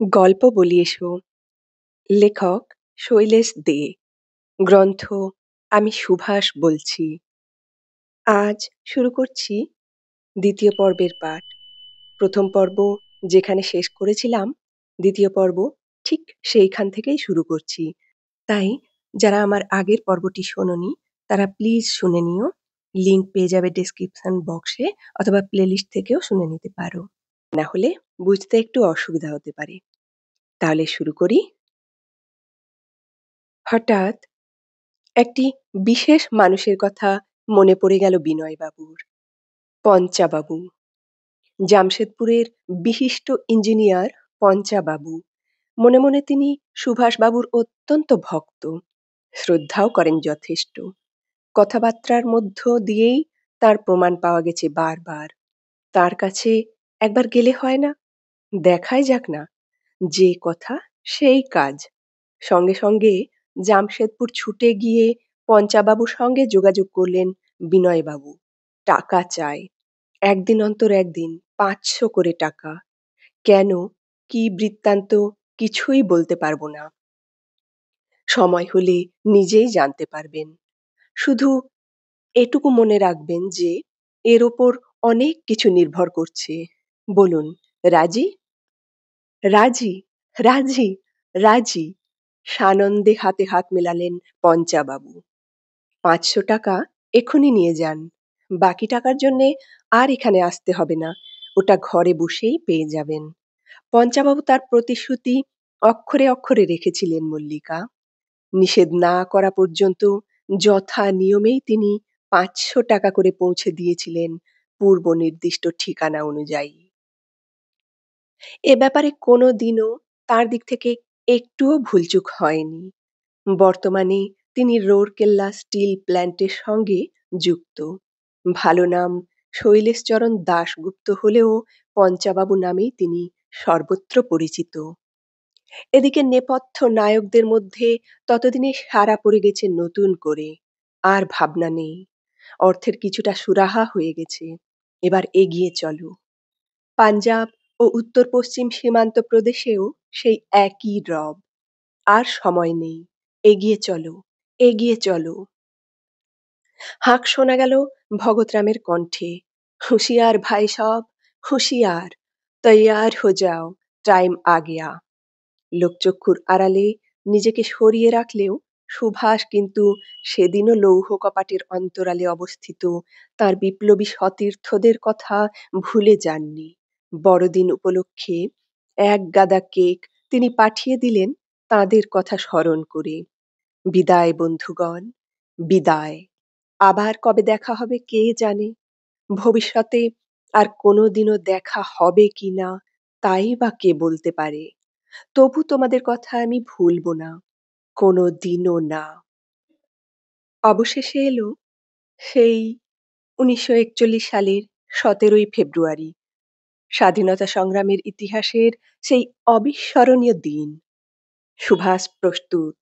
গল্প বলি এসো। লেখক শৈলেশ দে। গ্রন্থ আমি সুভাষ বলছি। আজ শুরু করছি দ্বিতীয় পর্বের পাঠ। প্রথম পর্ব যেখানে শেষ করেছিলাম, দ্বিতীয় পর্ব ঠিক সেইখান থেকেই শুরু করছি। তাই যারা আমার আগের পর্বটি শোনোনি তারা প্লিজ শুনে নিও। লিংক পেয়ে যাবে ডেসক্রিপশন বক্সে, অথবা প্লেলিস্ট থেকেও শুনে নিতে পারো। না হলে বুঝতে একটু অসুবিধা হতে পারে। তাহলে শুরু করি। হঠাৎ একটি বিশেষ মানুষের কথা মনে পড়ে গেল বিনয়বাবুর। পঞ্চাবাবু, জামশেদপুরের বিশিষ্ট ইঞ্জিনিয়ার পঞ্চাবাবু। মনে মনে তিনি সুভাষবাবুর অত্যন্ত ভক্ত, শ্রদ্ধাও করেন যথেষ্ট। কথাবার্তার মধ্য দিয়েই তার প্রমাণ পাওয়া গেছে বারবার। তার কাছে একবার গেলে হয় না? দেখাই যাক না। যে কথা সেই কাজ। সঙ্গে সঙ্গে জামশেদপুর ছুটে গিয়ে পঞ্চাবাবুর সঙ্গে যোগাযোগ করলেন বিনয়বাবু। টাকা চায়, একদিন অন্তর একদিন 500 করে টাকা। কেন, কি বৃত্তান্ত কিছুই বলতে পারবো না। সময় হলে নিজেই জানতে পারবেন। শুধু এটুকু মনে রাখবেন যে এর ওপর অনেক কিছু নির্ভর করছে। বলুন, রাজি? রাজি, রাজি, রাজি। সানন্দে হাতে হাত মেলালেন পঞ্চাবাবু। 500 টাকা এক্ষুনি নিয়ে যান। বাকি টাকার জন্যে আর এখানে আসতে হবে না, ওটা ঘরে বসেই পেয়ে যাবেন। পঞ্চাবাবু তার প্রতিশ্রুতি অক্ষরে অক্ষরে রেখেছিলেন মল্লিকা। নিষেধ না করা পর্যন্ত যথা নিয়মেই তিনি 500 টাকা করে পৌঁছে দিয়েছিলেন পূর্ব নির্দিষ্ট ঠিকানা অনুযায়ী। এ ব্যাপারে কোনো দিনও তার দিক থেকে একটুও ভুলচুক হয়নি। বর্তমানে তিনি রৌরকেল্লা স্টিল প্ল্যান্টের সঙ্গে যুক্ত। ভালো নাম শৈলেশচরণ দাশগুপ্ত হলেও পঞ্চাবাবু নামেই তিনি সর্বত্র পরিচিত। এদিকে নেপথ্য নায়কদের মধ্যে ততদিনে সারা পড়ে গেছে নতুন করে। আর ভাবনা নেই, অর্থের কিছুটা সুরাহা হয়ে গেছে। এবার এগিয়ে চলো। পাঞ্জাব ও উত্তর পশ্চিম সীমান্ত প্রদেশেও সেই একই রব। আর সময় নেই, এগিয়ে চলো, এগিয়ে চলো। হাঁক শোনা গেল ভগতরামের কণ্ঠে। হুঁশিয়ার ভাই সব, হুঁশিয়ার, তৈয়ার হো যাও, টাইম আ গয়া। লোকচক্ষুর আড়ালে নিজেকে সরিয়ে রাখলেও সুভাষ কিন্তু সেদিনও লৌহ কপাটের অন্তরালে অবস্থিত তার বিপ্লবী সতীর্থদের কথা ভুলে যাননি। বড়দিন উপলক্ষে এক গাদা কেক তিনি পাঠিয়ে দিলেন তাদের কথা স্মরণ করে। বিদায় বন্ধুগণ, বিদায়। আবার কবে দেখা হবে কে জানে। ভবিষ্যতে আর কোনোদিনও দেখা হবে কিনা তাই বা কে বলতে পারে। তবু তোমাদের কথা আমি ভুলবো না, কোনো দিনও না। অবশেষে এলো সেই 1941 সালের 17ই ফেব্রুয়ারি, স্বাধীনতা সংগ্রামের ইতিহাসের সেই অবিস্মরণীয় দিন। সুভাষ প্রস্তুত,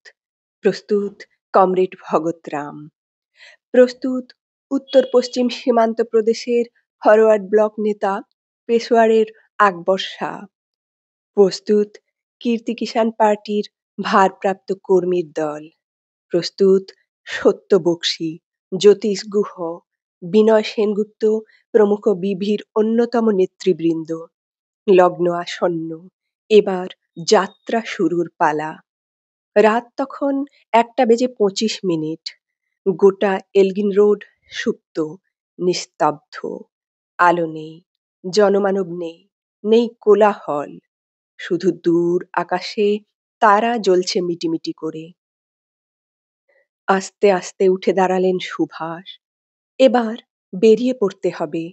প্রস্তুত কমরেড ভগৎরাম, প্রস্তুত উত্তর পশ্চিম সীমান্ত প্রদেশের ফরওয়ার্ড ব্লক নেতা পেশোয়ারের আকবর শাহ, প্রস্তুত কীর্তি কিষাণ পার্টির ভারপ্রাপ্ত কর্মীর দল, প্রস্তুত সত্য বক্সী, জ্যোতিষ গুহ, বিনয় সেনগুপ্ত প্রমুখ বিভির অন্যতম নেতৃবৃন্দ। লগ্ন আসন্ন, এবার যাত্রা শুরুর পালা। রাত তখন 1:25। গোটা এলগিন রোড সুপ্ত, নিস্তব্ধ। আলো নেই, জনমানব নেই, নেই কোলাহল। শুধু দূর আকাশে তারা জ্বলছে মিটিমিটি করে। আস্তে আস্তে উঠে দাঁড়ালেন সুভাষ। এবার বেরিয়ে পড়তে হবে,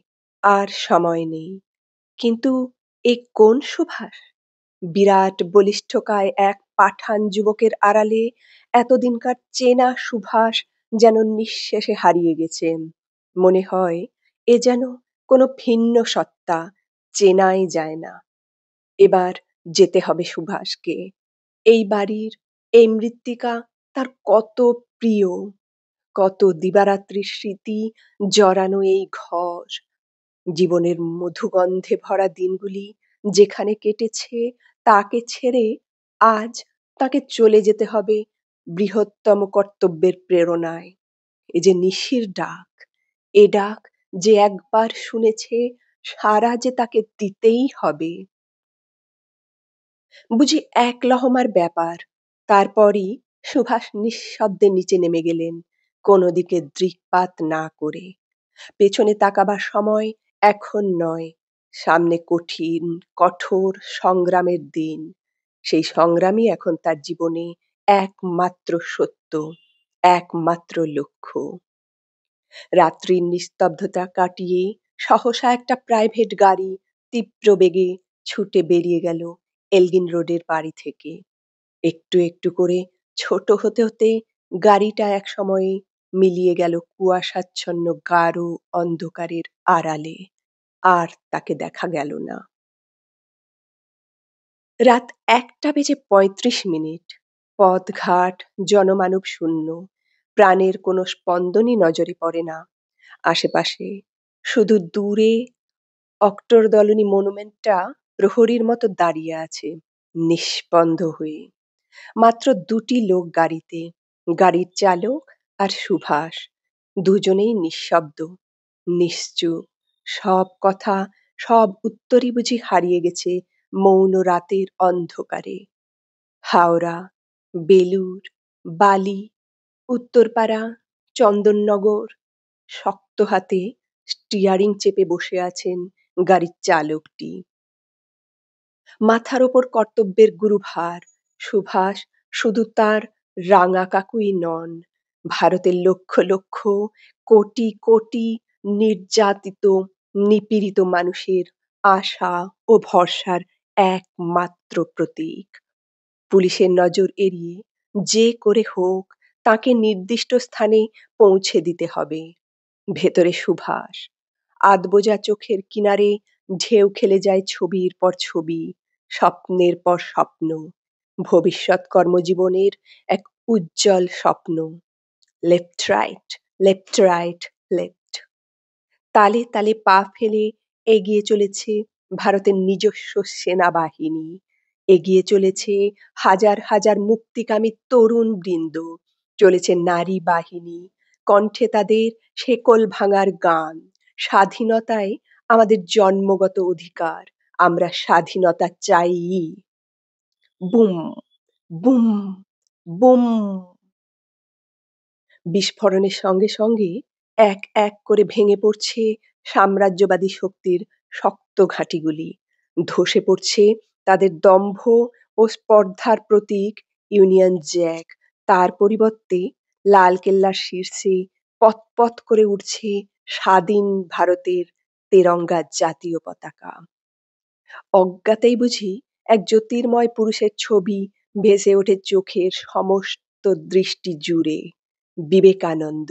আর সময় নেই। কিন্তু এ কোন সুভাষ? বিরাট বলিষ্ঠকায় এক পাঠান যুবকের আড়ালে এতদিনকার চেনা সুভাষ যেন নিঃশেষে হারিয়ে গেছেন। মনে হয় এ যেন কোনো ভিন্ন সত্তা, চেনাই যায় না। এবার যেতে হবে সুভাষকে। এই বাড়ির এই মৃত্তিকা তার কত প্রিয়, কত দিবারাত্রির স্মৃতি জড়ানো এই ঘর। জীবনের মধুগন্ধে ভরা দিনগুলি যেখানে কেটেছে তাকে ছেড়ে আজ তাকে চলে যেতে হবে বৃহত্তম কর্তব্যের প্রেরণায়। এ যে নিশির ডাক, এ ডাক যে একবার শুনেছে সাড়া যে তাকে দিতেই হবে। বুঝি এক লহমার ব্যাপার। তারপরই সুভাষ নিঃশব্দে নিচে নেমে গেলেন, কোনো দিকে দৃক্পাত না করে। পেছনে তাকাবার সময় এখন নয়। সামনে কঠিন কঠোর সংগ্রামের দিন। সেই সংগ্রামই এখন তার জীবনে একমাত্র সত্য, একমাত্র লক্ষ্য। রাত্রির নিস্তব্ধতা কাটিয়ে সহসা একটা প্রাইভেট গাড়ি তীব্র বেগে ছুটে বেরিয়ে গেল এলগিন রোডের বাড়ি থেকে। একটু একটু করে ছোট হতে হতে গাড়িটা এক সময়ে মিলিয়ে গেল কুয়াশাচ্ছন্ন গাঢ় অন্ধকারের আড়ালে। আর তাকে দেখা গেল না। রাত ১টা বেজে ৩৫ মিনিট। পথঘাট জনমানব শূন্য। প্রাণের কোনো স্পন্দনই নজরে পড়ে না। আশেপাশে শুধু দূরে অক্টোরদলনী মনুমেন্টটা প্রহরীর মতো দাঁড়িয়ে আছে নিস্পন্দ হয়ে। মাত্র দুটি লোক গাড়িতে, গাড়ির চালক আর সুভাষ। দুজনেই নিঃশব্দ, নিশ্চুপ। সব কথা, সব উত্তরই বুঝি হারিয়ে গেছে মৌন রাতের অন্ধকারে। হাওড়া, বেলুর, বালি, উত্তরপাড়া, চন্দননগর। শক্ত হাতে স্টিয়ারিং চেপে বসে আছেন গাড়ির চালকটি। মাথার ওপর কর্তব্যের গুরুভার। সুভাষ শুধু তার রাঙা কাকুই নন, ভারতের লক্ষ লক্ষ কোটি কোটি নির্যাতিত নিপীড়িত মানুষের আশা ও ভরসার একমাত্র প্রতীক। পুলিশের নজর এড়িয়ে যে করে হোক তাকে নির্দিষ্ট স্থানে পৌঁছে দিতে হবে। ভেতরে সুভাষ। আধবোজা চোখের কিনারে ঢেউ খেলে যায় ছবির পর ছবি, স্বপ্নের পর স্বপ্ন, ভবিষ্যৎ কর্মজীবনের এক উজ্জ্বল স্বপ্ন। Left right, left right, left. তালে তালে পা ফেলে এগিয়ে চলেছে ভারতের নিজস্ব সেনাবাহিনী। এগিয়ে চলেছে হাজার হাজার মুক্তিকামী তরুণ বৃন্দ। চলেছে নারী বাহিনী, কণ্ঠে তাদের শেকল ভাঙার গান। স্বাধীনতায় আমাদের জন্মগত অধিকার, আমরা স্বাধীনতা চাই। Broom, broom, broom. বিস্ফোরণের সঙ্গে সঙ্গে এক এক করে ভেঙে পড়ছে সাম্রাজ্যবাদী শক্তির শক্ত ঘাঁটিগুলি। ধসে পড়ছে তাদের দম্ভ ও স্পর্ধার প্রতীক ইউনিয়ন জ্যাক। তার পরিবর্তে লালকেল্লার শীর্ষে পতপত করে উঠছে স্বাধীন ভারতের তেরঙ্গা জাতীয় পতাকা। অজ্ঞাতেই বুঝি এক জ্যোতির্ময় পুরুষের ছবি ভেসে ওঠে চোখের সমস্ত দৃষ্টি জুড়ে। বিবেকানন্দ,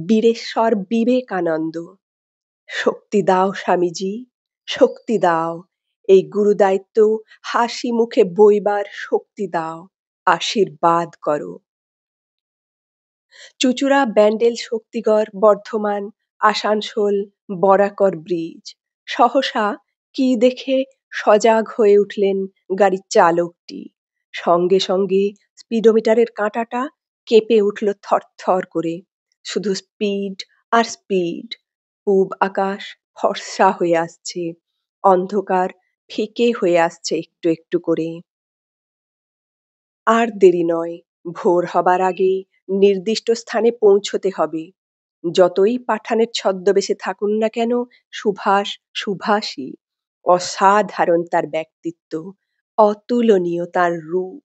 বীরেশ্বর বিবেকানন্দ। শক্তি দাও স্বামীজি, শক্তি দাও। এই গুরুদায়িত্ব হাসি মুখে বইবার শক্তি দাও, আশীর্বাদ করো। চুঁচুড়া, ব্যান্ডেল, শক্তিগড়, বর্ধমান, আসানসোল, বরাকর ব্রিজ। সহসা কি দেখে সজাগ হয়ে উঠলেন গাড়ির চালকটি। সঙ্গে সঙ্গে স্পিডোমিটারের কাঁটাটা কেঁপে উঠল থরথর করে। শুধু স্পিড আর স্পিড। পূব আকাশ ফর্সা হয়ে আসছে, অন্ধকার ফিকে হয়ে আসছে একটু একটু করে। আর দেরি নয়, ভোর হবার আগেই নির্দিষ্ট স্থানে পৌঁছতে হবে। যতই পাঠানের ছদ্মবেশে থাকুন না কেন, সুভাষ সুভাষই। অসাধারণ তার ব্যক্তিত্ব, অতুলনীয় তার রূপ।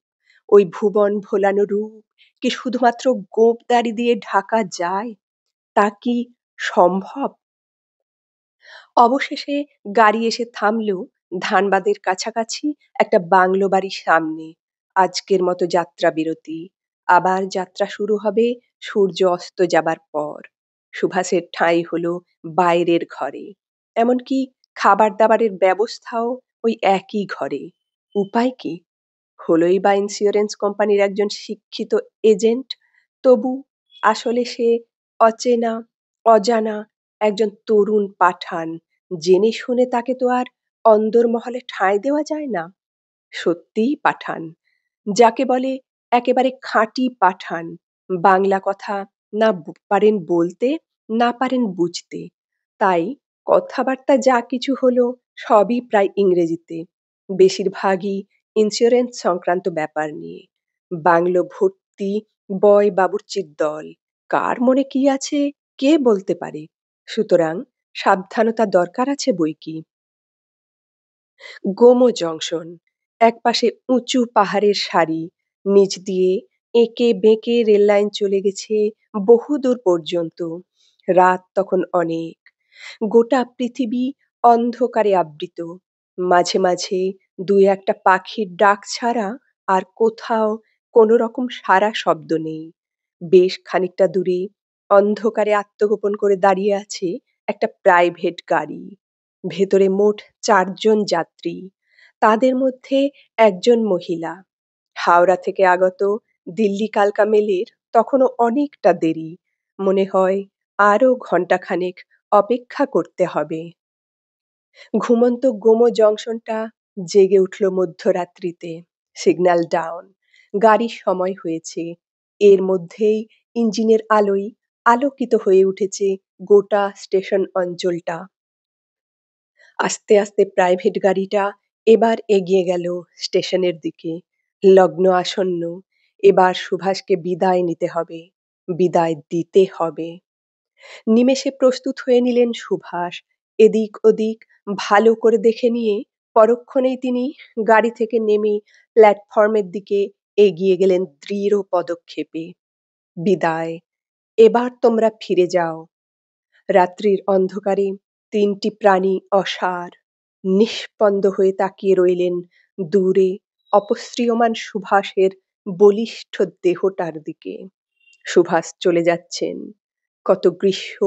ওই ভুবন ভোলানো রূপ কি শুধুমাত্র গোঁপদাড়ি দিয়ে ঢাকা যায়? তা কি সম্ভব? অবশেষে গাড়ি এসে থামল ধানবাদের কাছাকাছি একটা বাংলো বাড়ির সামনে। আজকের মতো যাত্রা বিরতি। আবার যাত্রা শুরু হবে সূর্য অস্ত যাবার পর। সুভাষের ঠাঁই হলো বাইরের ঘরে। এমনকি খাবার দাবারের ব্যবস্থাও ওই একই ঘরে। উপায় কি? হলোই বা ইন্স্যুরেন্স কোম্পানির একজন শিক্ষিত এজেন্ট। তবু আসলে সে অচেনা, অজানা একজন তরুণ পাঠান। জেনে শুনে তাকে তো আর অন্দরমহলে ঠাঁই দেওয়া যায় না। সত্যিই পাঠান, যাকে বলে একেবারে খাঁটি পাঠান। বাংলা কথা না পারেন বলতে, না পারেন বুঝতে। তাই কথাবার্তা যা কিছু হলো সবই প্রায় ইংরেজিতে, বেশিরভাগই ইন্স্যুরেন্স সংক্রান্ত ব্যাপার নিয়ে। বাংলো ভর্তি বয় বাবুর্চির দল, কার মনে কি আছে কে বলতে পারে। সুতরাং সাবধানতা দরকার আছে বইকি। গোমো জংশন, একপাশে উঁচু পাহাড়ের সারি, নিচ দিয়ে এঁকে বেঁকে রেললাইন চলে গেছে বহুদূর পর্যন্ত। রাত তখন অনেক, গোটা পৃথিবী অন্ধকারে আবৃত। মাঝে মাঝে দুই একটা পাখির ডাক ছাড়া আর কোথাও কোনো রকম সারা শব্দ নেই। বেশ খানিকটা দূরে অন্ধকারে আত্মগোপন করে দাঁড়িয়ে আছে একটা প্রাইভেট গাড়ি। ভেতরে মোট ৪ জন যাত্রী, তাদের মধ্যে একজন মহিলা। হাওড়া থেকে আগত দিল্লি কালকা মেলের তখনও অনেকটা দেরি। মনে হয় আরও ঘণ্টাখানেক অপেক্ষা করতে হবে। ঘুমন্ত গোমো জংশনটা জেগে উঠল মধ্যরাত্রিতে। সিগন্যাল ডাউন, গাড়ির সময় হয়েছে। এর মধ্যেই ইঞ্জিনের আলোয় আলোকিত হয়ে উঠেছে গোটা স্টেশন অঞ্চলটা। আস্তে আস্তে প্রাইভেট গাড়িটা এবার এগিয়ে গেল স্টেশনের দিকে। লগ্ন আসন্ন, এবার সুভাষকে বিদায় নিতে হবে, বিদায় দিতে হবে। নিমেষে প্রস্তুত হয়ে নিলেন সুভাষ। এদিক ওদিক ভালো করে দেখে নিয়ে পরক্ষণেই তিনি গাড়ি থেকে নেমে প্ল্যাটফর্মের দিকে এগিয়ে গেলেন দৃঢ় পদক্ষেপে। বিদায়, এবার তোমরা ফিরে যাও। রাত্রির অন্ধকারে তিনটি প্রাণী অসাড় নিস্পন্দ হয়ে তাকিয়ে রইলেন দূরে অপসৃয়মান সুভাষের বলিষ্ঠ দেহটার দিকে। সুভাষ চলে যাচ্ছেন। কত গ্রীষ্ম,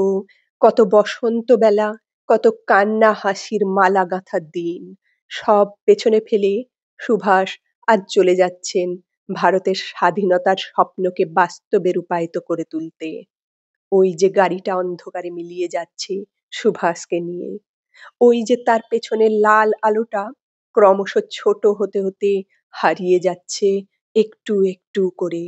কত বসন্ত বেলা, কত কান্না হাসির মালা গাঁথা দিন, সব পেছনে ফেলে সুভাষ আজ চলে যাচ্ছেন ভারতের স্বাধীনতার স্বপ্নকে বাস্তবে রূপায়িত করে তুলতে। ওই যে গাড়িটা অন্ধকারে মিলিয়ে যাচ্ছে সুভাষকে নিয়ে, ওই যে তার পেছনে লাল আলোটা ক্রমশ ছোট হতে হতে হারিয়ে যাচ্ছে একটু একটু করে।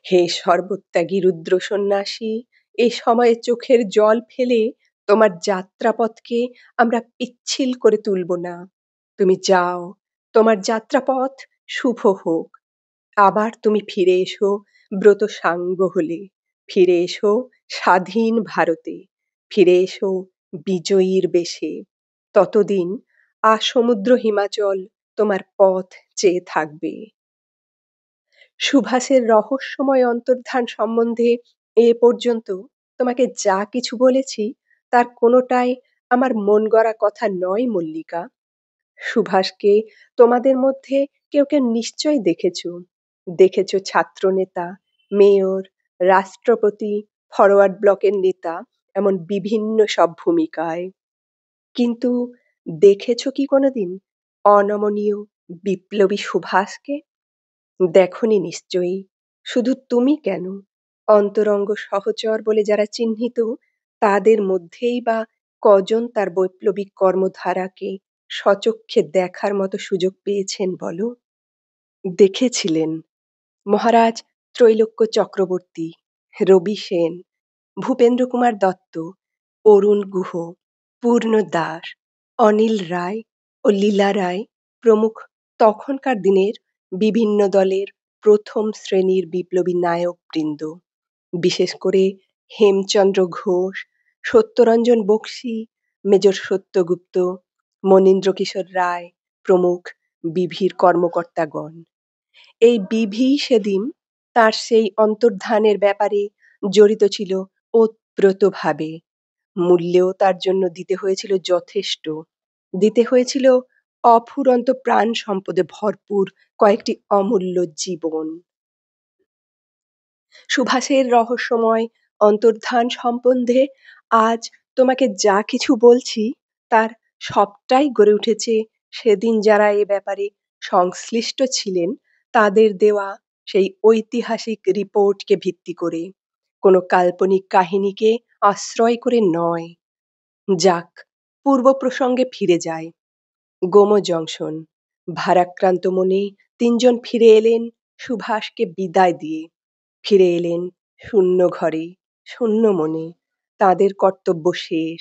হে সর্বত্যাগী রুদ্র সন্ন্যাসী, এ সময়ে চোখের জল ফেলে তোমার যাত্রাপথকে আমরা পিচ্ছিল করে তুলব না। তুমি যাও, তোমার যাত্রাপথ শুভ হোক। আবার তুমি ফিরে এসো ব্রত সাঙ্গ হলে, ফিরে এসো স্বাধীন ভারতে, ফিরে এসো বিজয়ীর বেশে। ততদিন আসমুদ্র হিমাচল তোমার পথ চেয়ে থাকবে। সুভাষের রহস্যময় অন্তর্ধান সম্বন্ধে এ পর্যন্ত তোমাকে যা কিছু বলেছি তার কোনোটাই আমার মন গড়া কথা নয় মল্লিকা। সুভাষকে তোমাদের মধ্যে কেউ কেউ নিশ্চয় দেখেছ, দেখেছ ছাত্রনেতা, মেয়র, রাষ্ট্রপতি, ফরওয়ার্ড ব্লকের নেতা, এমন বিভিন্ন সব ভূমিকায়। কিন্তু দেখেছ কি কোনোদিন অনমনীয় বিপ্লবী সুভাষকে? দেখনি নিশ্চয়ই। শুধু তুমি কেন, অন্তরঙ্গ সহচর বলে যারা চিহ্নিত তাদের মধ্যেই বা কজন তার বৈপ্লবিক কর্মধারাকে স্বচক্ষে দেখার মতো সুযোগ পেয়েছেন বলো? দেখেছিলেন মহারাজ ত্রৈলোক্য চক্রবর্তী, রবি সেন, ভূপেন্দ্র কুমার দত্ত, অরুণ গুহ, পূর্ণ দাস, অনিল রায় ও লীলা রায় প্রমুখ তখনকার দিনের বিভিন্ন দলের প্রথম শ্রেণীর বিপ্লবী নায়কবৃন্দ। বিশেষ করে হেমচন্দ্র ঘোষ, সত্যরঞ্জন বক্সী, মেজর সত্যগুপ্ত, মনীন্দ্র কিশোর রায় প্রমুখ বিভির কর্মকর্তাগণ। এই বিভি সেদিন তার সেই অন্তর্ধানের ব্যাপারে জড়িত ছিল ওতপ্রোতভাবে। মূল্যেও তার জন্য দিতে হয়েছিল যথেষ্ট, দিতে হয়েছিল অফুরন্ত প্রাণ সম্পদে ভরপুর কয়েকটি অমূল্য জীবন। সুভাষের রহস্যময় অন্তর্ধান সম্বন্ধে আজ তোমাকে যা কিছু বলছি তার সবটাই গড়ে উঠেছে সেদিন যারা এ ব্যাপারে সংশ্লিষ্ট ছিলেন তাদের দেওয়া সেই ঐতিহাসিক রিপোর্টকে ভিত্তি করে, কোনো কাল্পনিক কাহিনীকে আশ্রয় করে নয়। যাক, পূর্ব প্রসঙ্গে ফিরে যায়। গোমো জংশন, ভারাক্রান্ত মনে ৩ জন ফিরে এলেন সুভাষকে বিদায় দিয়ে। ফিরে এলেন শূন্য ঘরে, শূন্য মনে। তাঁদের কর্তব্য শেষ।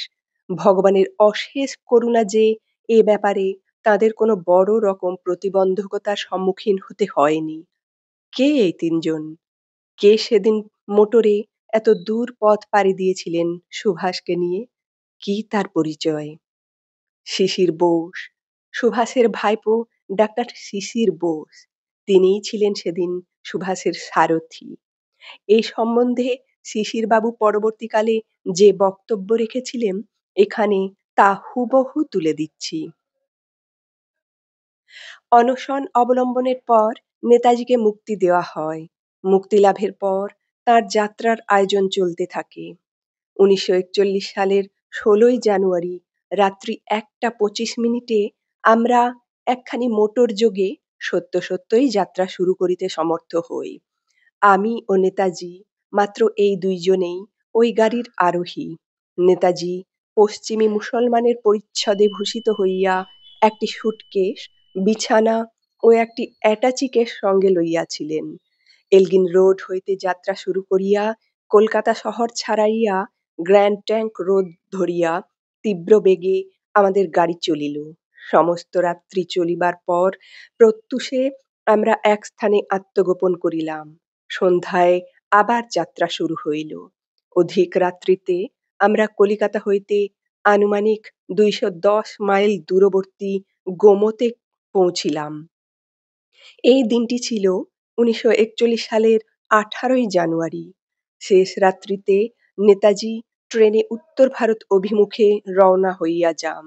ভগবানের অশেষ করুণা যে এ ব্যাপারে তাঁদের কোনো বড় রকম প্রতিবন্ধকতার সম্মুখীন হতে হয়নি। কে এই ৩ জন? কে সেদিন মোটরে এত দূর পথ পাড়ি দিয়েছিলেন সুভাষকে নিয়ে? কি তার পরিচয়? শিশির বোস, সুভাষের ভাইপো ডাক্তার শিশির বোস। তিনিই ছিলেন সেদিন সুভাষের সারথি। এই সম্বন্ধে শিশিরবাবু পরবর্তীকালে যে বক্তব্য রেখেছিলেন এখানে তা হুবহু তুলে দিচ্ছি। অনশন অবলম্বনের পর নেতাজিকে মুক্তি দেওয়া হয়। মুক্তি লাভের পর তার যাত্রার আয়োজন চলতে থাকে। ১৯৪১ সালের ১৬ই জানুয়ারি রাত্রি ১টা ২৫ আমরা একখানি মোটর যোগে সত্য সত্যই যাত্রা শুরু করিতে সমর্থ হই। আমি ও নেতাজি মাত্র এই দুইজনেই ওই গাড়ির আরোহী। নেতাজি পশ্চিমী মুসলমানের পরিচ্ছদে ভূষিত হইয়া একটি সুটকেস, বিছানা ও একটি অ্যাটাচি কেস সঙ্গে লইয়াছিলেন। এলগিন রোড হইতে যাত্রা শুরু করিয়া কলকাতা শহর ছাড়াইয়া গ্র্যান্ড ট্যাঙ্ক রোড ধরিয়া তীব্র বেগে আমাদের গাড়ি চলিল। সমস্ত রাত্রি চলিবার পর প্রত্যুষে আমরা এক স্থানে আত্মগোপন করিলাম। সন্ধ্যায় আবার যাত্রা শুরু হইল। অধিক রাত্রিতে আমরা কলিকাতা হইতে আনুমানিক ২১০ মাইল দূরবর্তী গোমতে পৌঁছিলাম। এই দিনটি ছিল ১৯৪১ সালের ১৮ই জানুয়ারি। শেষ রাত্রিতে নেতাজি ট্রেনে উত্তর ভারত অভিমুখে রওনা হইয়া যান।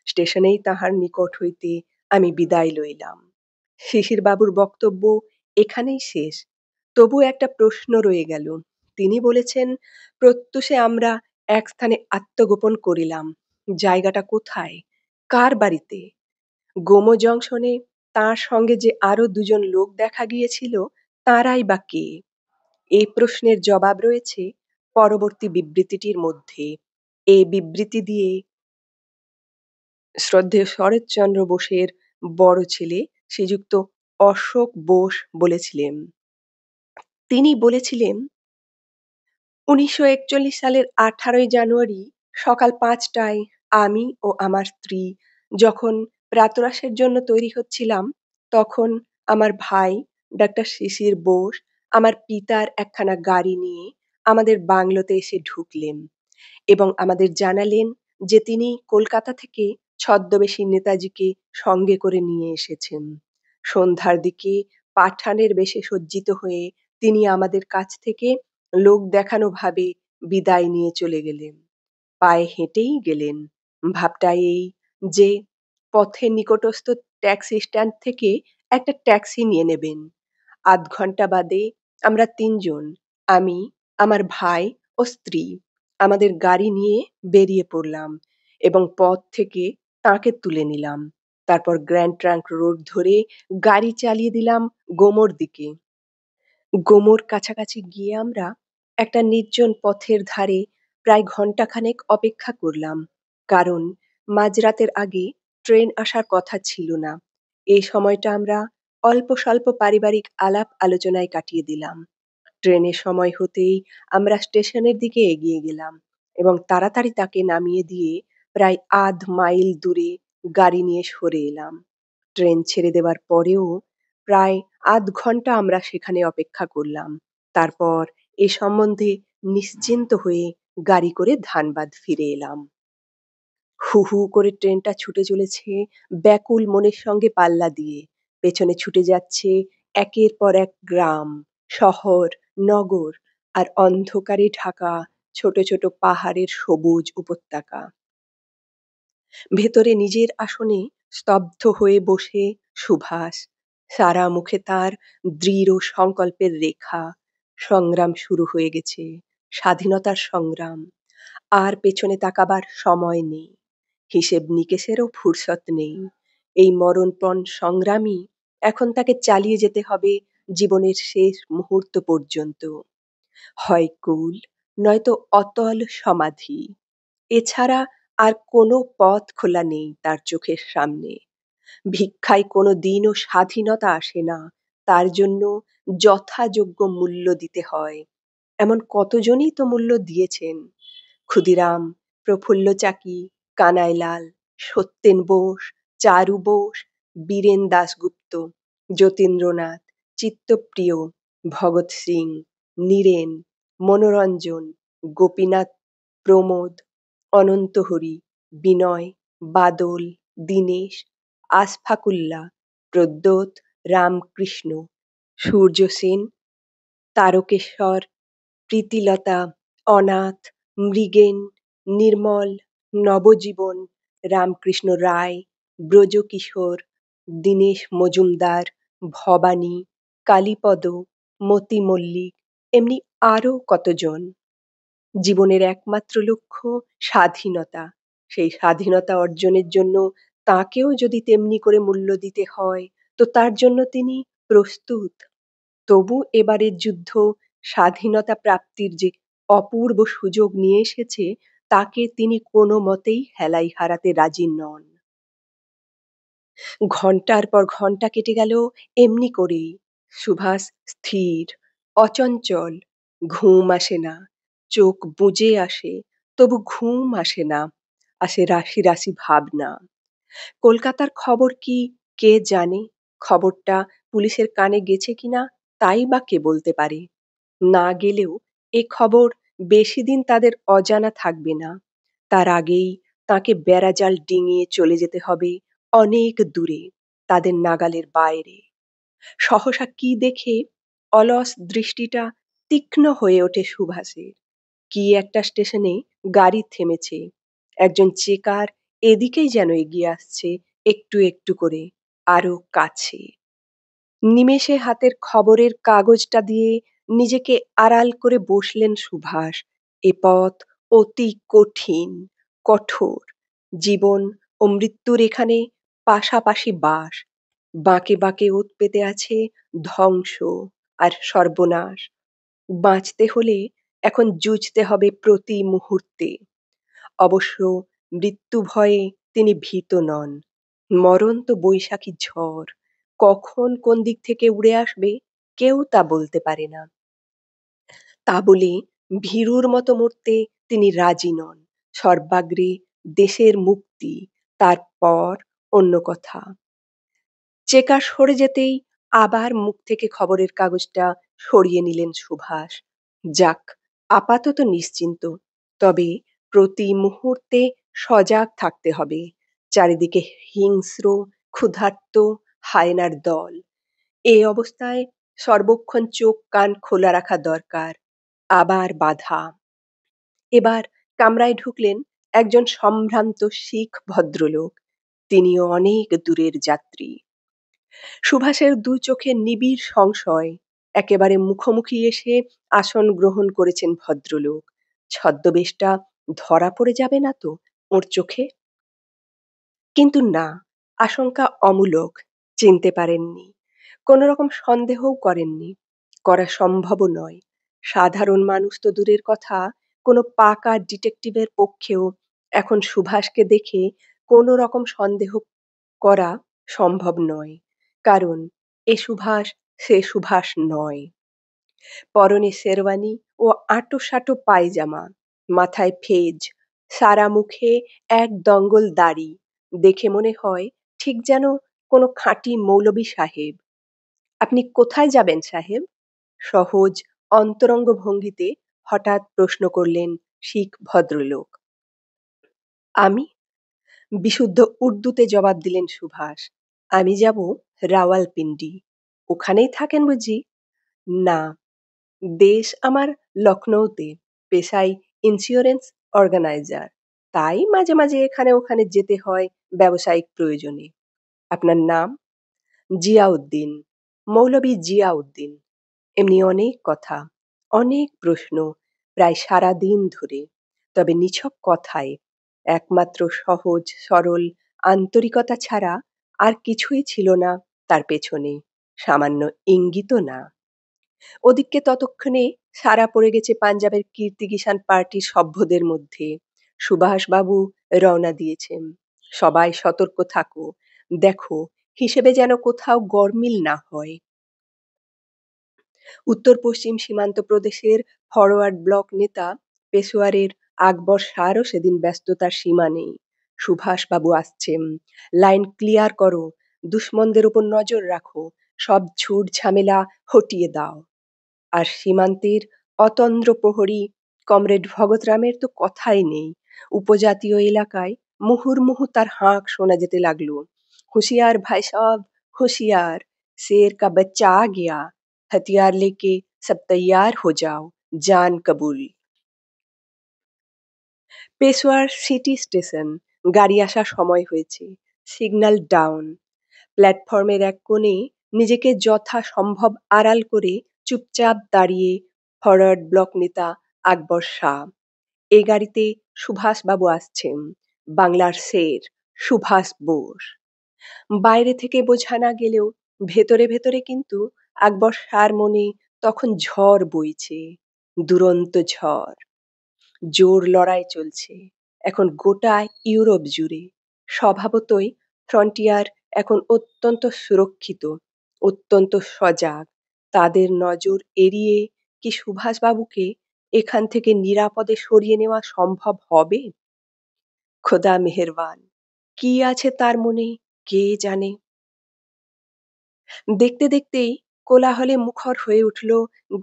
স্টেশনেই তাহার নিকট হইতে আমি বিদায় লইলাম। শিশিরবাবুর বক্তব্য এখানেই শেষ। তবু একটা প্রশ্ন রয়ে গেল। তিনি বলেছেন, প্রত্যুষে আমরা এক স্থানে আত্মগোপন করিলাম। জায়গাটা কোথায়? কার বাড়িতে? গোমো জংশনে তাঁর সঙ্গে যে আরো ২ জন লোক দেখা গিয়েছিল, তাঁরাই বা কে? এই প্রশ্নের জবাব রয়েছে পরবর্তী বিবৃতিটির মধ্যে। এই বিবৃতি দিয়ে শ্রদ্ধেয় শরৎচন্দ্র বোসের বড় ছেলে শ্রীযুক্ত অশোক বোস বলেছিলেন। তিনি বলেছিলেন, ১৯৪১ সালের ১৮ই জানুয়ারি সকাল ৫টায় আমি ও আমার স্ত্রী যখন প্রাতরাশের জন্য তৈরি হচ্ছিলাম, তখন আমার ভাই ডাক্তার শিশির বোস আমার পিতার একখানা গাড়ি নিয়ে আমাদের বাংলোতে এসে ঢুকলেন এবং আমাদের জানালেন যে তিনি কলকাতা থেকে ছদ্মবেশী নেতাজিকে সঙ্গে করে নিয়ে এসেছেন। সন্ধ্যার দিকে পাঠানের বেশে সজ্জিত হয়ে তিনি আমাদের কাছ থেকে লোক দেখানো ভাবে বিদায় নিয়ে চলে গেলেন। পায়ে হেঁটেই গেলেন। ভাবটা এই যে পথের নিকটস্থ ট্যাক্সি স্ট্যান্ড থেকে একটা ট্যাক্সি নিয়ে নেবেন। আধ ঘন্টা বাদে আমরা ৩ জন, আমি, আমার ভাই ও স্ত্রী আমাদের গাড়ি নিয়ে বেরিয়ে পড়লাম এবং পথ থেকে তাঁকে তুলে নিলাম। তারপর গ্র্যান্ড ট্রাঙ্ক রোড ধরে গাড়ি চালিয়ে দিলাম গোমোর দিকে। গোমোর কাছাকাছি গিয়ে আমরা একটা নির্জন পথের ধারে প্রায় ঘণ্টাখানেক অপেক্ষা করলাম। কারণ মাঝরাতের আগে ট্রেন আসার কথা ছিল না। এই সময়টা আমরা অল্প স্বল্প পারিবারিক আলাপ আলোচনায় কাটিয়ে দিলাম। ট্রেনের সময় হতেই আমরা স্টেশনের দিকে এগিয়ে গেলাম এবং তাড়াতাড়ি তাকে নামিয়ে দিয়ে প্রায় আধ মাইল দূরে গাড়ি নিয়ে সরে এলাম। ট্রেন ছেড়ে দেবার পরেও প্রায় আধ ঘন্টা আমরা সেখানে অপেক্ষা করলাম। তারপর এ সম্বন্ধে নিশ্চিন্ত হয়ে গাড়ি করে ধানবাদ ফিরে এলাম। হু হু করে ট্রেনটা ছুটে চলেছে ব্যাকুল মনের সঙ্গে পাল্লা দিয়ে। পেছনে ছুটে যাচ্ছে একের পর এক গ্রাম, শহর, নগর আর অন্ধকারে ঢাকা ছোট ছোট পাহাড়ের সবুজ উপত্যকা। ভেতরে নিজের আসনে স্তব্ধ হয়ে বসে সুভাষ। সারা মুখে তার দৃঢ় সংকল্পের রেখা। সংগ্রাম শুরু হয়ে গেছে, স্বাধীনতার সংগ্রাম। আর পেছনে তাকাবার সময় নেই, হিসেব নিকেশেরও ফুরসত নেই। এই মরণপণ সংগ্রামই এখন তাকে চালিয়ে যেতে হবে জীবনের শেষ মুহূর্ত পর্যন্ত। হয় কুল, নয়তো অতল সমাধি। এছাড়া আর কোনো পথ খোলা নেই তার চোখের সামনে। ভিক্ষায় কোনো দিনও স্বাধীনতা আসে না, তার জন্য যথাযোগ্য মূল্য দিতে হয়। এমন কতজনই তো মূল্য দিয়েছেন। ক্ষুদিরাম, প্রফুল্ল চাকি, কানাইলাল, সত্যেন বোস, চারু বোস, বীরেন দাশগুপ্ত, যতীন্দ্রনাথ, চিত্তপ্রিয়, ভগৎ সিং, নীরেন, মনোরঞ্জন, গোপীনাথ, প্রমোদ, অনন্তহরি, বিনয়, বাদল, দীনেশ, আশফাকুল্লা, প্রদ্যোৎ, রামকৃষ্ণ, সূর্য সেন, তারকেশ্বর, প্রীতিলতা, অনাথ, মৃগেন, নির্মল, নবজীবন, রামকৃষ্ণ রায়, ব্রজকিশোর, দীনেশ মজুমদার, ভবানী, কালীপদ, মতি মল্লিক, এমনি আরও কতজন। জীবনের একমাত্র লক্ষ্য স্বাধীনতা। সেই স্বাধীনতা অর্জনের জন্য তাকেও যদি তেমনি করে মূল্য দিতে হয়, তো তার জন্য তিনি প্রস্তুত। তবু এবারের যুদ্ধ স্বাধীনতা প্রাপ্তির যে অপূর্ব সুযোগ নিয়ে এসেছে, তাকে তিনি কোনো মতেই হেলায় হারাতে রাজি নন। ঘন্টার পর ঘন্টা কেটে গেল এমনি করেই। সুভাষ স্থির, অচঞ্চল, ঘুম আসে না, চোখ বুজে আসে, তবু ঘুম আসে না, আসে রাশি রাশি ভাবনা। কলকাতার খবর কি কে জানে? খবরটা পুলিশের কানে গেছে কিনা তাই বা কে বলতে পারে? না গেলেও এ খবর বেশি দিন তাদের অজানা থাকবে না। তার আগেই তাকে বেড়াজাল ডিঙিয়ে চলে যেতে হবে অনেক দূরে, তাদের নাগালের বাইরে। সহসা কি দেখে অলস দৃষ্টিটা তীক্ষ্ণ হয়ে ওঠে সুভাষের। কি একটা স্টেশনে গাড়ি থেমেছে, একজন চেকার এদিকেই যেন এগিয়ে আসছে, একটু একটু করে, আরো কাছে। নিমেষে হাতের খবরের কাগজটা দিয়ে নিজেকে আড়াল করে বসলেন সুভাষ। এ পথ অতি কঠিন, কঠোর। জীবন ও মৃত্যুর এখানে পাশাপাশি বাস। বাঁকে বাঁকে ওত পেতে আছে ধ্বংস আর সর্বনাশ। বাঁচতে হলে এখন যুঝতে হবে প্রতি মুহূর্তে। অবশ্য মৃত্যু ভয়ে তিনি ভীত নন। মরণ তো বৈশাখী ঝড়, কখন কোন দিক থেকে উড়ে আসবে কেউ তা বলতে পারে না। তা বলে ভীরুর মতো মরতে তিনি রাজি নন। সর্বাগ্রে দেশের মুক্তি, তারপর অন্য কথা। চেকার সরে যেতেই আবার মুখ থেকে খবরের কাগজটা সরিয়ে নিলেন সুভাষ। যাক, আপাতত নিশ্চিন্ত। তবে প্রতি মুহূর্তে সজাগ থাকতে হবে। চারিদিকে হিংস্র, ক্ষুধার্ত হায়নার দল। এই অবস্থায় সর্বক্ষণ চোখ কান খোলা রাখা দরকার। আবার বাধা। এবার কামরায় ঢুকলেন একজন সম্ভ্রান্ত শিখ ভদ্রলোক। তিনিও অনেক দূরের যাত্রী। সুভাষের দু চোখে নিবিড় সংশয়। একেবারে মুখোমুখি এসে আসন গ্রহণ করেছেন ভদ্রলোক। ছদ্মবেশটা ধরা পড়ে যাবে না তো ওর চোখে? কিন্তু না, আশঙ্কা অমূলক। চিনতে পারেননি, কোনো রকম সন্দেহও করেননি, করা সম্ভবও নয়। সাধারণ মানুষ তো দূরের কথা, কোনো পাকা ডিটেকটিভের পক্ষেও এখন সুভাষকে দেখে কোনো রকম সন্দেহ করা সম্ভব নয়। কারণ এ সুভাষ সে সুভাষ নয়। পরনে শেরওয়ানি ও আঁটো-সাঁটো পায়জামা, মাথায় ফেজ, সারা মুখে এক দঙ্গল দাড়ি। দেখে মনে হয় ঠিক যেন কোনো খাঁটি মৌলবি সাহেব। আপনি কোথায় যাবেন সাহেব? সহজ অন্তরঙ্গ ভঙ্গিতে হঠাৎ প্রশ্ন করলেন শিখ ভদ্রলোক। আমি? বিশুদ্ধ উর্দুতে জবাব দিলেন সুভাষ। আমি যাব রাওয়ালপিন্ডি। ওখানেই থাকেন বুঝি? না, দেশ আমার লখনৌতে, পেশায় ইন্স্যুরেন্স অর্গানাইজার। তাই মাঝে মাঝে এখানে ওখানে যেতে হয় ব্যবসায়িক প্রয়োজনে। আপনার নাম? জিয়াউদ্দিন, মৌলভী জিয়াউদ্দিন। এমনি অনেক কথা, অনেক প্রশ্ন, প্রায় সারা দিন ধরে। তবে নিছক কথায়, একমাত্র সহজ সরল আন্তরিকতা ছাড়া আর কিছুই ছিল না তার পেছনে, সামান্য ইঙ্গিতও না। ওদিকে ততক্ষণে সারা পড়ে গেছে পাঞ্জাবের কীর্তি কিষাণ পার্টির সভ্যদের মধ্যে। সুভাষবাবু রওনা দিয়েছেন। সবাই সতর্ক থাকো, দেখো, হিসেবে যেন কোথাও গরমিল না হয়। উত্তর পশ্চিম সীমান্ত প্রদেশের ফরওয়ার্ড ব্লক নেতা পেশোয়ারের আকবর শাহরও সেদিন ব্যস্ততার সীমা নেই। সুভাষবাবু আসছেন, লাইন ক্লিয়ার করো, দুশ্মনদের উপর নজর রাখো, সব ঝুট ঝামেলা হটিয়ে দাও। আর সীমান্তের অতন্দ্র প্রহরী কমরেড ভগতরামের তো কথাই নেই। উপজাতীয় এলাকায় মুহুর্মুহু তার হাঁক শোনা যেতে লাগলো। হুঁশিয়ার ভাই সাব, হুঁশিয়ার, शेर का बच्चा आ गया, हथियार लेके सब तैयार हो जाओ, जान कबूल। পেশোয়ার সিটি স্টেশন, গাড়ি আসার সময় হয়েছে, সিগন্যাল ডাউন। প্ল্যাটফর্মের এক কোণে নিজেকে যথাসম্ভব আড়াল করে চুপচাপ দাঁড়িয়ে ফরওয়ার্ড ব্লক নেতা আকবর শাহ। এই গাড়িতে সুভাষবাবু আসছেন, বাংলার শের সুভাষ বোস। বাইরে থেকে বোঝা না গেলেও ভেতরে ভেতরে কিন্তু আকবর শাহর মনে তখন ঝড় বইছে, দুরন্ত ঝড়। জোর লড়াই চলছে এখন গোটা ইউরোপ জুড়ে। স্বভাবতই ফ্রন্টিয়ার এখন অত্যন্ত সুরক্ষিত, অত্যন্ত সজাগ। তাদের নজর এড়িয়ে কি সুভাষবাবুকে এখান থেকে নিরাপদে সরিয়ে নেওয়া সম্ভব হবে? খোদা মেহেরবান, কি আছে তার মনে কে জানে। দেখতে দেখতেই কোলাহলে মুখর হয়ে উঠল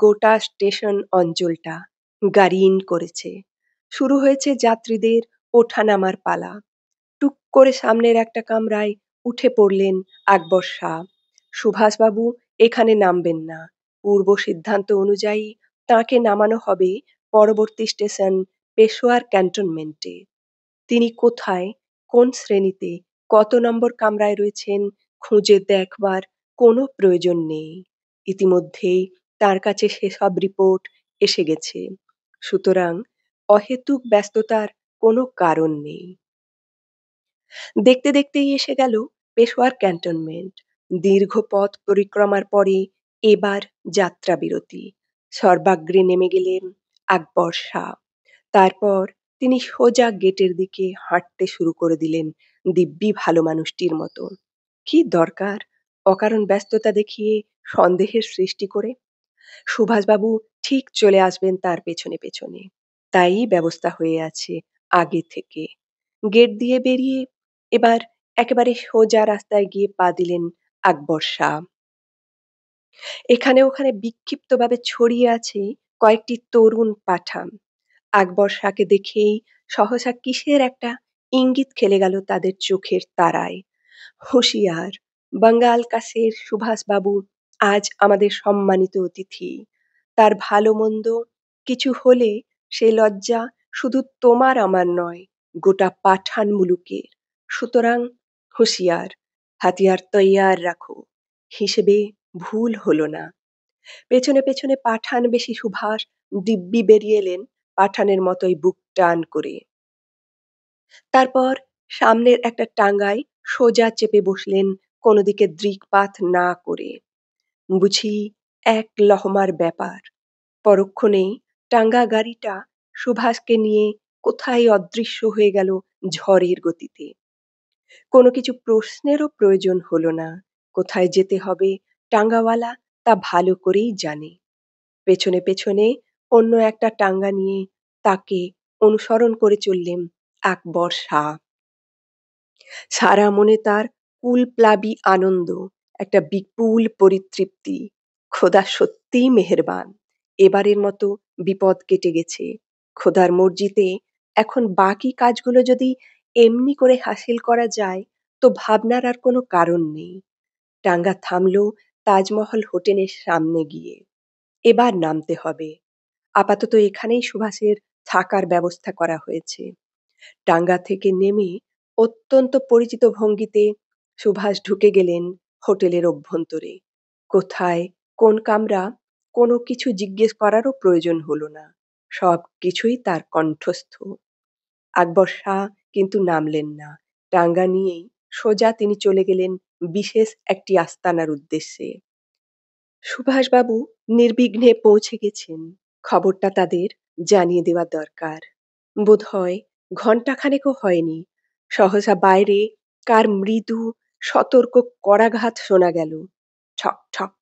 গোটা স্টেশন অঞ্চলটা। গাড়ি ইন করেছে, শুরু হয়েছে যাত্রীদের ওঠানামার পালা। টুক করে সামনের একটা কামরায় উঠে পড়লেন আকবর শাহ। সুভাষবাবু এখানে নামবেন না, পূর্ব সিদ্ধান্ত অনুযায়ী তাঁকে নামানো হবে পরবর্তী স্টেশন পেশোয়ার ক্যান্টনমেন্টে। তিনি কোথায়, কোন শ্রেণীতে, কত নম্বর কামরায় রয়েছেন খুঁজে দেখবার কোনো প্রয়োজন নেই। ইতিমধ্যেই তার কাছে সেসব রিপোর্ট এসে গেছে। সুতরাং অহেতুক ব্যস্ততার কোনো কারণ নেই। দেখতে দেখতেই এসে গেল পেশোয়ার ক্যান্টনমেন্ট। দীর্ঘ পথ পরিক্রমার পরে এবার যাত্রা বিরতি। সর্বাগ্রে নেমে গেলেন আকবর শাহ। তারপর তিনি সোজা গেটের দিকে হাঁটতে শুরু করে দিলেন দিব্যি ভালো মানুষটির মতো। কি দরকার অকারণ ব্যস্ততা দেখিয়ে সন্দেহের সৃষ্টি করে? সুভাষবাবু ঠিক চলে আসবেন তার পেছনে পেছনে, তাই ব্যবস্থা হয়ে আছে আগে থেকে। গেট দিয়ে বেরিয়ে এবার একেবারে সোজা রাস্তায় গিয়ে পা দিলেন আকবর শাহ। এখানে ওখানে বিক্ষিপ্তভাবে ছড়িয়ে আছে কয়েকটি তরুণ পাঠান। আকবর শাহকে দেখেই সহসা কিসের একটা ইঙ্গিত খেলে গেল তাদের চোখের তারায়। হুঁশিয়ার, বাঙ্গাল কাছের সুভাষবাবু আজ আমাদের সম্মানিত অতিথি। তার ভালো মন্দ কিছু হলে সে লজ্জা শুধু তোমার আমার নয়, গোটা পাঠান মুলুকের। সুতরাং হুঁশিয়ার, হাতিয়ার তৈয়ার রাখো। হিসেবে ভুল হলো না। পেছনে পেছনে পাঠান বেশি সুভাষ দিব্যি বেরিয়ে এলেন পাঠানের মতোই বুক টান করে। তারপর সামনের একটা টাঙ্গায় সোজা চেপে বসলেন কোনো দিকে দৃকপাত না করে। বুঝি এক লহমার ব্যাপার। পরক্ষণেই টাঙ্গা গাড়িটা সুভাষকে নিয়ে কোথায় অদৃশ্য হয়ে গেল ঝড়ের গতিতে। কোনো কিছু প্রশ্নেরও প্রয়োজন হলো না। কোথায় যেতে হবে টাঙ্গাওয়ালা তা ভালো করেই জানে। পেছনে পেছনে অন্য একটা টাঙ্গা নিয়ে তাকে অনুসরণ করে চললেন আকবর শাহ। সারা মনে তার কুলপ্লাবী আনন্দ, একটা বিপুল পরিতৃপ্তি। খোদা সত্যিই মেহেরবান, এবারের মতো বিপদ কেটে গেছে। খোদার মর্জিতে এখন বাকি কাজগুলো যদি এমনি করে হাসিল করা যায় তো ভাবনার আর কোনো কারণ নেই। টাঙ্গা থামলো তাজমহল হোটেলের সামনে গিয়ে। এবার নামতে হবে। আপাতত এখানেই সুভাষের থাকার ব্যবস্থা করা হয়েছে। টাঙ্গা থেকে নেমে অত্যন্ত পরিচিত ভঙ্গিতে সুভাষ ঢুকে গেলেন হোটেলের অভ্যন্তরে। কোথায়, কোন কামরা, কোনো কিছু জিজ্ঞেস করারও প্রয়োজন হলো না। সব কিছুই তার কণ্ঠস্থ। আকবর শাহ কিন্তু নামলেন না। টাঙ্গা নিয়েই সোজা তিনি চলে গেলেন বিশেষ একটি আস্তানার উদ্দেশ্যে। সুভাষবাবু নির্বিঘ্নে পৌঁছে গেছেন, খবরটা তাদের জানিয়ে দেওয়া দরকার। বোধহয় ঘণ্টাখানেকও হয়নি, সহসা বাইরে কার মৃদু সতর্ক করাঘাত শোনা গেল। ঠক ঠক,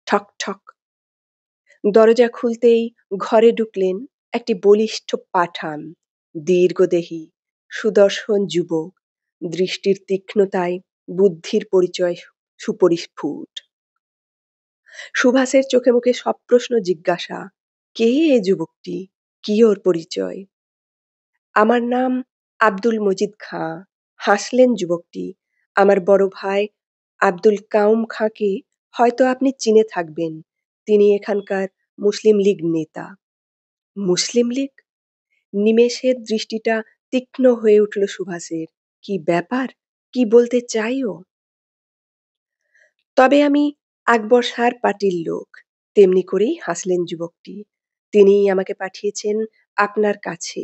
ঠক ঠক। দরজা খুলতেই ঘরে ঢুকলেন একটি বলিষ্ঠ পাঠান, দীর্ঘদেহী, সুদর্শন যুবক, দৃষ্টির তীক্ষ্ণতায় বুদ্ধির পরিচয় সুপরিস্ফুট। সুভাষের চোখে মুখে সব প্রশ্ন জিজ্ঞাসা। কে এ যুবকটি? কি ওর পরিচয়? আমার নাম আব্দুল মজিদ খাঁ। হাসলেন যুবকটি। আমার বড় ভাই আব্দুল কাউম খাঁকে হয়তো আপনি চিনে থাকবেন। তিনি এখানকার মুসলিম লীগ নেতা। মুসলিম লীগ? নিমেষের দৃষ্টিটা তীক্ষ্ণ হয়ে উঠল সুভাষের। কি ব্যাপার? কি বলতে চাই ও? তবে আমি আকবর শাহর পার্টির লোক। তেমনি করেই হাসলেন যুবকটি। তিনিই আমাকে পাঠিয়েছেন আপনার কাছে।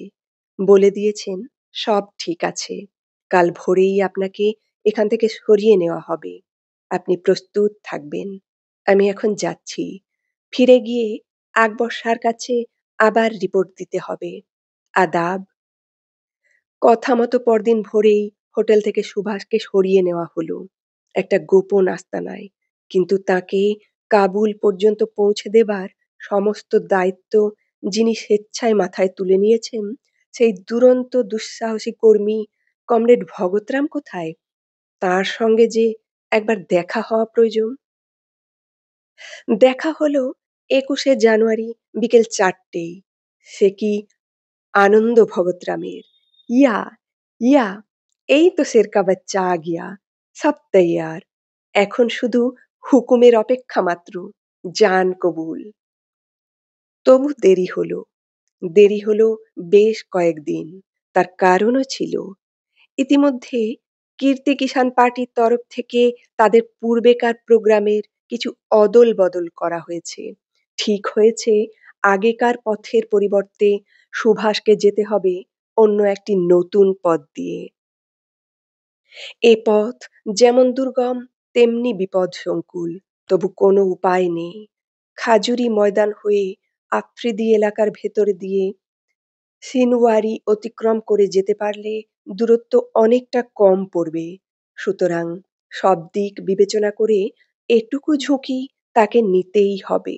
বলে দিয়েছেন সব ঠিক আছে। কাল ভোরেই আপনাকে এখান থেকে সরিয়ে নেওয়া হবে। আপনি প্রস্তুত থাকবেন। আমি এখন যাচ্ছি। ফিরে গিয়ে আকবর শাহর কাছে আবার রিপোর্ট দিতে হবে। আদাব। কথা মতো পরদিন ভোরেই হোটেল থেকে সুভাষকে সরিয়ে নেওয়া হলো একটা গোপন আস্তানায়। কিন্তু তাকে কাবুল পর্যন্ত পৌঁছে দেবার সমস্ত দায়িত্ব যিনি স্বেচ্ছায় মাথায় তুলে নিয়েছেন, সেই দুরন্ত দুঃসাহসী কর্মী কমরেড ভগতরাম কোথায়? তার সঙ্গে যে একবার দেখা হওয়া প্রয়োজন। দেখা হলো ২১শে জানুয়ারি বিকেল ৪টেয়। সে কি আনন্দ ভগতরামের! ইয়া ইয়া, এই তো শের কা বাচ্চা আ গিয়া, সব তৈয়ার। এখন শুধু হুকুমের অপেক্ষা মাত্র। জান কবুল। তবু দেরি হলো বেশ কয়েকদিন। তার কারণও ছিল। ইতিমধ্যে কীর্তি কিষাণ পার্টির তরফ থেকে তাদের পূর্বেকার প্রোগ্রামের কিছু অদল বদল করা হয়েছে। ঠিক হয়েছে আগেকার পথের পরিবর্তে সুভাষকে যেতে হবে অন্য একটি নতুন পথ দিয়ে। এ পথ যেমন দুর্গম তেমনি বিপদসংকুল, তবু কোনো উপায় নেই। খাজুরি ময়দান হয়ে আফ্রিদি এলাকার ভেতর দিয়ে সিনওয়ারি অতিক্রম করে যেতে পারলে দূরত্ব অনেকটা কম পড়বে। সুতরাং সব দিক বিবেচনা করে এটুকু ঝুঁকি তাকে নিতেই হবে।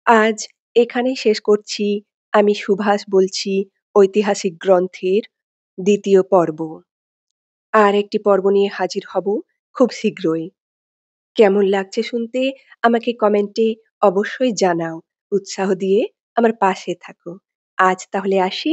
আজ এখানেই শেষ করছি। আমি সুভাষ বলছি ঐতিহাসিক গ্রন্থের ২য় পর্ব। আর একটি পর্ব নিয়ে হাজির হব খুব শীঘ্রই। কেমন লাগছে শুনতে আমাকে কমেন্টে অবশ্যই জানাও। উৎসাহ দিয়ে আমার পাশে থাকো। আজ তাহলে আসি।